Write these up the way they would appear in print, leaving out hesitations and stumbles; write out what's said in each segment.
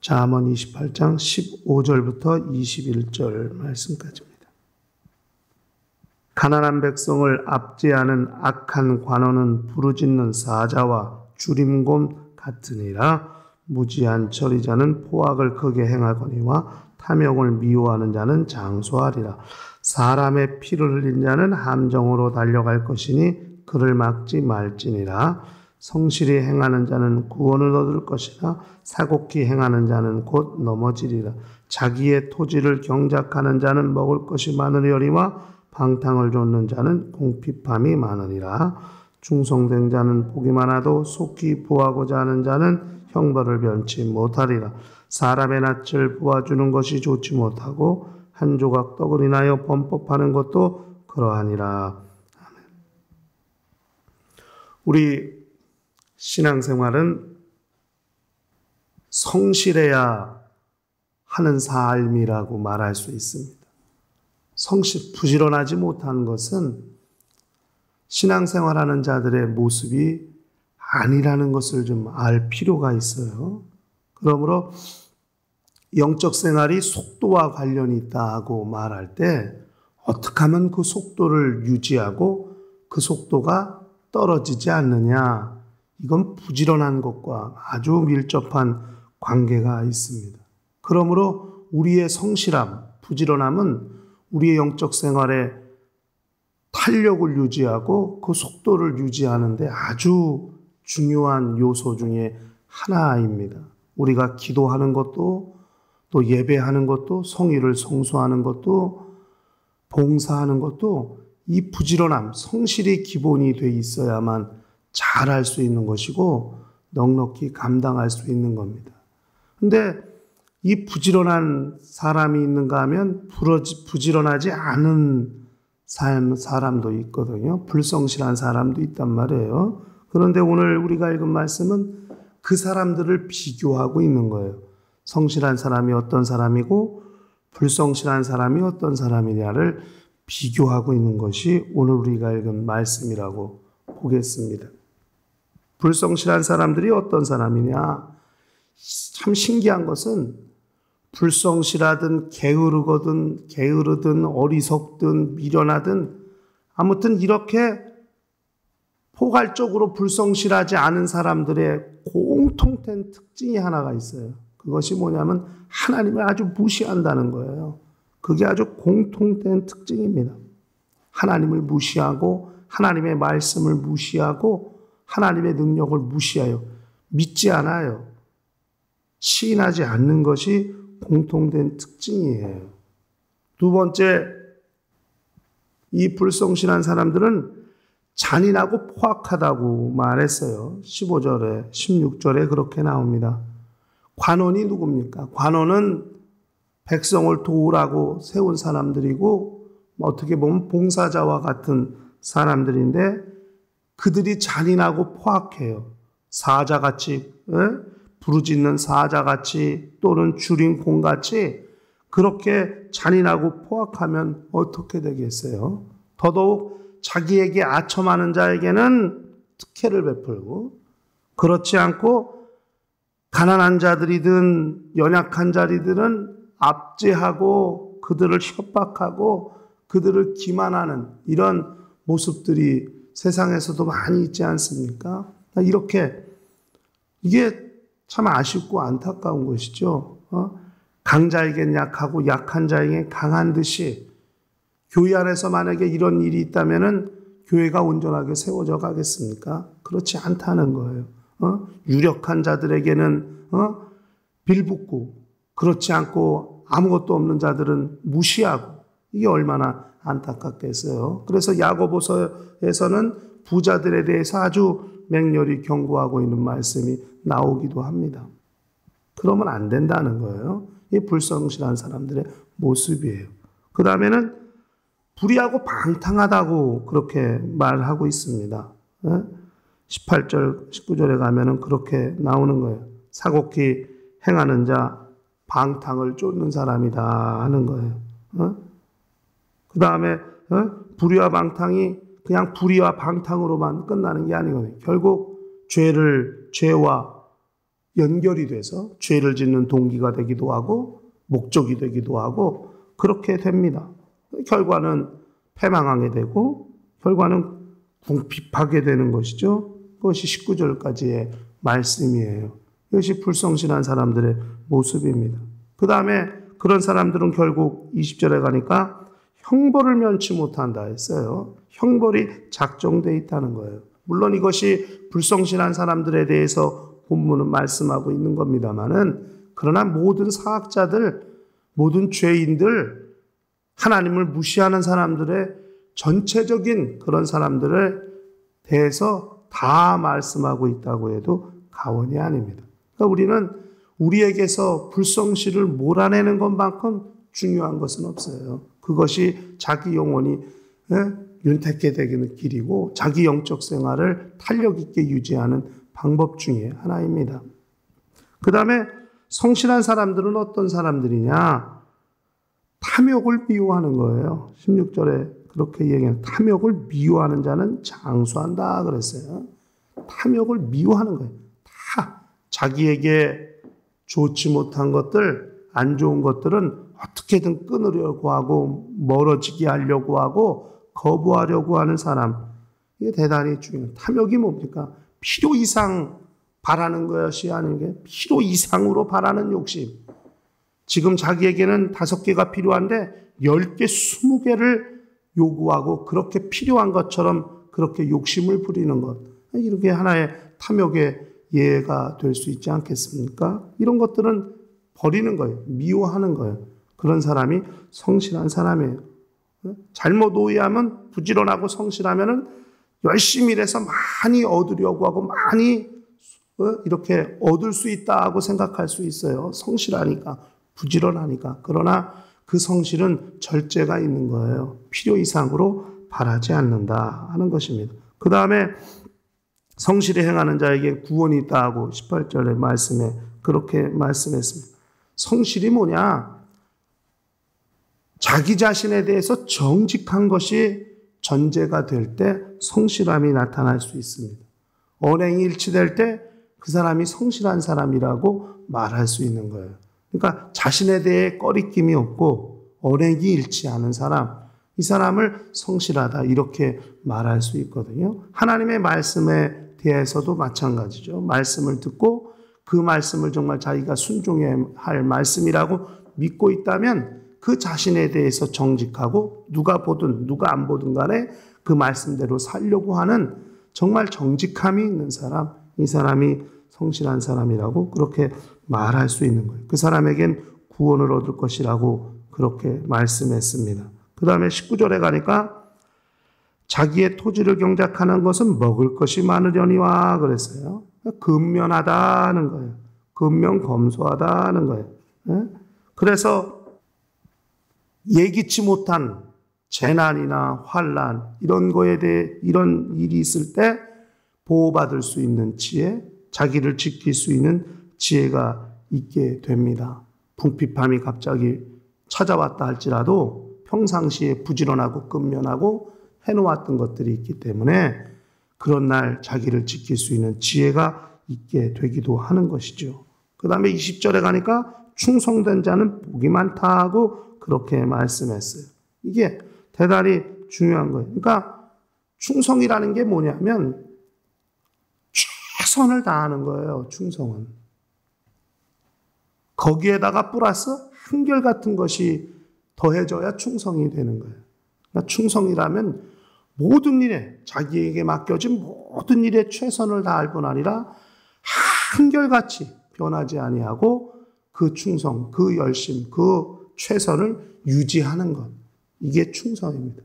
잠언 28장 15절부터 21절 말씀까지입니다. 가난한 백성을 압제하는 악한 관원은 부르짖는 사자와 주림곰 같으니라. 무지한 처리자는 포악을 크게 행하거니와 탐욕을 미워하는 자는 장수하리라. 사람의 피를 흘린 자는 함정으로 달려갈 것이니 그를 막지 말지니라. 성실히 행하는 자는 구원을 얻을 것이나 사곡히 행하는 자는 곧 넘어지리라. 자기의 토지를 경작하는 자는 먹을 것이 많으려니와 방탕을 좇는 자는 궁핍함이 많으리라. 충성된 자는 복이 많아도 속히 보하고자 하는 자는 형벌을 면치 못하리라. 사람의 낯을 보아주는 것이 좋지 못하고 한 조각 떡을 인하여 범법하는 것도 그러하니라. 아멘. 우리 신앙생활은 성실해야 하는 삶이라고 말할 수 있습니다. 부지런하지 못하는 것은 신앙생활하는 자들의 모습이 아니라는 것을 좀 알 필요가 있어요. 그러므로 영적 생활이 속도와 관련이 있다고 말할 때 어떻게 하면 그 속도를 유지하고 그 속도가 떨어지지 않느냐, 이건 부지런한 것과 아주 밀접한 관계가 있습니다. 그러므로 우리의 성실함, 부지런함은 우리의 영적 생활에 탄력을 유지하고 그 속도를 유지하는 데 아주 중요한 요소 중에 하나입니다. 우리가 기도하는 것도, 또 예배하는 것도, 성의를 성수하는 것도, 봉사하는 것도 이 부지런함, 성실이 기본이 돼 있어야만 잘할 수 있는 것이고 넉넉히 감당할 수 있는 겁니다. 근데 이 부지런한 사람이 있는가 하면 부지런하지 않은 사람도 있거든요. 불성실한 사람도 있단 말이에요. 그런데 오늘 우리가 읽은 말씀은 그 사람들을 비교하고 있는 거예요. 성실한 사람이 어떤 사람이고 불성실한 사람이 어떤 사람이냐를 비교하고 있는 것이 오늘 우리가 읽은 말씀이라고 보겠습니다. 불성실한 사람들이 어떤 사람이냐? 참 신기한 것은 불성실하든 게으르든 어리석든 미련하든 아무튼 이렇게 포괄적으로 불성실하지 않은 사람들의 공통된 특징이 하나가 있어요. 그것이 뭐냐면 하나님을 아주 무시한다는 거예요. 그게 아주 공통된 특징입니다. 하나님을 무시하고 하나님의 말씀을 무시하고 하나님의 능력을 무시해요. 믿지 않아요. 시인하지 않는 것이 공통된 특징이에요. 두 번째, 이 불성실한 사람들은 잔인하고 포악하다고 말했어요. 15절에, 16절에 그렇게 나옵니다. 관원이 누굽니까? 관원은 백성을 도우라고 세운 사람들이고 어떻게 보면 봉사자와 같은 사람들인데 그들이 잔인하고 포악해요. 사자같이, 부르짖는 사자같이 또는 주림곰같이 그렇게 잔인하고 포악하면 어떻게 되겠어요? 더더욱 자기에게 아첨하는 자에게는 특혜를 베풀고 그렇지 않고 가난한 자들이든 연약한 자들이든 압제하고 그들을 협박하고 그들을 기만하는 이런 모습들이 세상에서도 많이 있지 않습니까? 이게 참 아쉽고 안타까운 것이죠. 강자에겐 약하고 약한 자에겐 강한 듯이 교회 안에서 만약에 이런 일이 있다면은 교회가 온전하게 세워져 가겠습니까? 그렇지 않다는 거예요. 유력한 자들에게는 빌붙고 그렇지 않고 아무것도 없는 자들은 무시하고 이게 얼마나 안타깝겠어요. 그래서 야고보서에서는 부자들에 대해서 아주 맹렬히 경고하고 있는 말씀이 나오기도 합니다. 그러면 안 된다는 거예요. 이 불성실한 사람들의 모습이에요. 그 다음에는 불의하고 방탕하다고 그렇게 말하고 있습니다. 18절, 19절에 가면은 그렇게 나오는 거예요. 사곡히 행하는 자, 방탕을 쫓는 사람이다 하는 거예요. 그 다음에 불의와 방탕이 그냥 불의와 방탕으로만 끝나는 게 아니거든요. 결국 죄와 연결이 돼서 죄를 짓는 동기가 되기도 하고 목적이 되기도 하고 그렇게 됩니다. 결과는 패망하게 되고 결과는 궁핍하게 되는 것이죠. 그것이 19절까지의 말씀이에요. 이것이 불성실한 사람들의 모습입니다. 그 다음에 그런 사람들은 결국 20절에 가니까 형벌을 면치 못한다 했어요. 형벌이 작정되어 있다는 거예요. 물론 이것이 불성실한 사람들에 대해서 본문은 말씀하고 있는 겁니다만은 그러나 모든 사악자들, 모든 죄인들, 하나님을 무시하는 사람들의 전체적인 그런 사람들에 대해서 다 말씀하고 있다고 해도 과언이 아닙니다. 그러니까 우리는 우리에게서 불성실을 몰아내는 것만큼 중요한 것은 없어요. 그것이 자기 영혼이 윤택게 되는 길이고 자기 영적 생활을 탄력 있게 유지하는 방법 중에 하나입니다. 그 다음에 성실한 사람들은 어떤 사람들이냐? 탐욕을 미워하는 거예요. 16절에 그렇게 얘기해요. 탐욕을 미워하는 자는 장수한다 그랬어요. 탐욕을 미워하는 거예요. 다 자기에게 좋지 못한 것들, 안 좋은 것들은 어떻게든 끊으려고 하고 멀어지게 하려고 하고 거부하려고 하는 사람. 이게 대단히 중요해요. 탐욕이 뭡니까? 필요 이상 바라는 것이 아닌 게 필요 이상으로 바라는 욕심. 지금 자기에게는 5개가 필요한데 10개, 20개를 요구하고 그렇게 필요한 것처럼 그렇게 욕심을 부리는 것. 이렇게 하나의 탐욕의 예가 될 수 있지 않겠습니까? 이런 것들은 버리는 거예요. 미워하는 거예요. 그런 사람이 성실한 사람이에요. 잘못 오해하면 부지런하고 성실하면은 열심히 일해서 많이 얻으려고 하고 많이 이렇게 얻을 수 있다고 생각할 수 있어요. 성실하니까, 부지런하니까. 그러나 그 성실은 절제가 있는 거예요. 필요 이상으로 바라지 않는다 하는 것입니다. 그 다음에 성실히 행하는 자에게 구원이 있다 하고 18절의 말씀에 그렇게 말씀했습니다. 성실이 뭐냐? 자기 자신에 대해서 정직한 것이 전제가 될 때 성실함이 나타날 수 있습니다. 언행이 일치될 때 그 사람이 성실한 사람이라고 말할 수 있는 거예요. 그러니까 자신에 대해 꺼리낌이 없고 언행이 일치하는 사람, 이 사람을 성실하다 이렇게 말할 수 있거든요. 하나님의 말씀에 대해서도 마찬가지죠. 말씀을 듣고 그 말씀을 정말 자기가 순종해야 할 말씀이라고 믿고 있다면 그 자신에 대해서 정직하고 누가 보든 누가 안 보든 간에 그 말씀대로 살려고 하는 정말 정직함이 있는 사람, 이 사람이 성실한 사람이라고 그렇게 말할 수 있는 거예요. 그 사람에겐 구원을 얻을 것이라고 그렇게 말씀했습니다. 그 다음에 19절에 가니까 자기의 토지를 경작하는 것은 먹을 것이 많으려니와 그랬어요. 근면하다는 거예요. 근면검소하다는 거예요. 그래서 예기치 못한 재난이나 환난 이런 거에 대해 이런 일이 있을 때 보호받을 수 있는 지혜, 자기를 지킬 수 있는 지혜가 있게 됩니다. 궁핍함이 갑자기 찾아왔다 할지라도 평상시에 부지런하고 근면하고 해놓았던 것들이 있기 때문에 그런 날 자기를 지킬 수 있는 지혜가 있게 되기도 하는 것이죠. 그 다음에 20절에 가니까 충성된 자는 복이 많다 하고 그렇게 말씀했어요. 이게 대단히 중요한 거예요. 그러니까 충성이라는 게 뭐냐면 최선을 다하는 거예요. 충성은. 거기에다가 플러스 한결같은 것이 더해져야 충성이 되는 거예요. 그러니까 충성이라면 모든 일에 자기에게 맡겨진 모든 일에 최선을 다할 뿐 아니라 한결같이 변하지 아니하고 그 충성, 그 열심, 그 최선을 유지하는 것. 이게 충성입니다.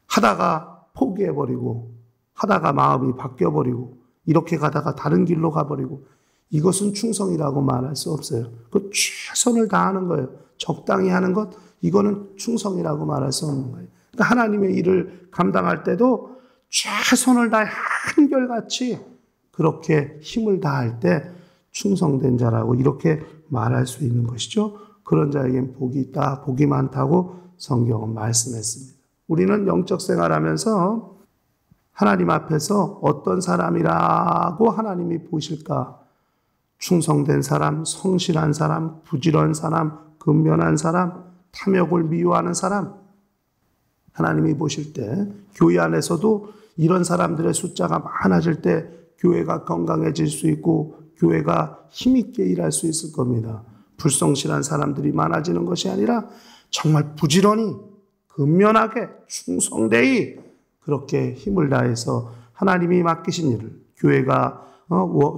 하다가 포기해버리고 하다가 마음이 바뀌어버리고 이렇게 가다가 다른 길로 가버리고 이것은 충성이라고 말할 수 없어요. 그 최선을 다하는 거예요. 적당히 하는 것, 이거는 충성이라고 말할 수 없는 거예요. 그러니까 하나님의 일을 감당할 때도 최선을 다해 한결같이 그렇게 힘을 다할 때 충성된 자라고 이렇게 말할 수 있는 것이죠. 그런 자에겐 복이 있다, 복이 많다고 성경은 말씀했습니다. 우리는 영적 생활하면서 하나님 앞에서 어떤 사람이라고 하나님이 보실까 충성된 사람, 성실한 사람, 부지런한 사람, 근면한 사람, 탐욕을 미워하는 사람, 하나님이 보실 때 교회 안에서도 이런 사람들의 숫자가 많아질 때 교회가 건강해질 수 있고 교회가 힘있게 일할 수 있을 겁니다. 불성실한 사람들이 많아지는 것이 아니라 정말 부지런히 근면하게 충성되이 그렇게 힘을 다해서 하나님이 맡기신 일을, 교회가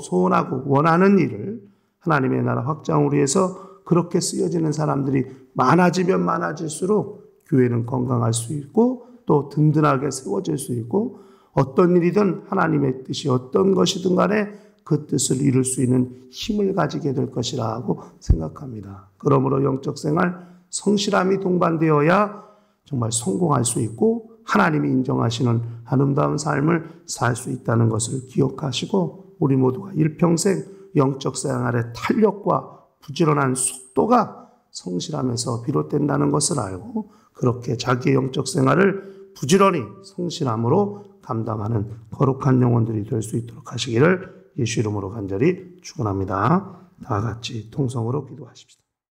소원하고 원하는 일을 하나님의 나라 확장을 위해서 그렇게 쓰여지는 사람들이 많아지면 많아질수록 교회는 건강할 수 있고 또 든든하게 세워질 수 있고 어떤 일이든 하나님의 뜻이 어떤 것이든 간에 그 뜻을 이룰 수 있는 힘을 가지게 될 것이라고 생각합니다. 그러므로 영적 생활 성실함이 동반되어야 정말 성공할 수 있고 하나님이 인정하시는 아름다운 삶을 살 수 있다는 것을 기억하시고 우리 모두가 일평생 영적 생활의 탄력과 부지런한 속도가 성실함에서 비롯된다는 것을 알고 그렇게 자기의 영적 생활을 부지런히 성실함으로 감당하는 거룩한 영혼들이 될 수 있도록 하시기를 예수 이름으로 간절히 축원합니다. 다 같이 통성으로 기도하십시다.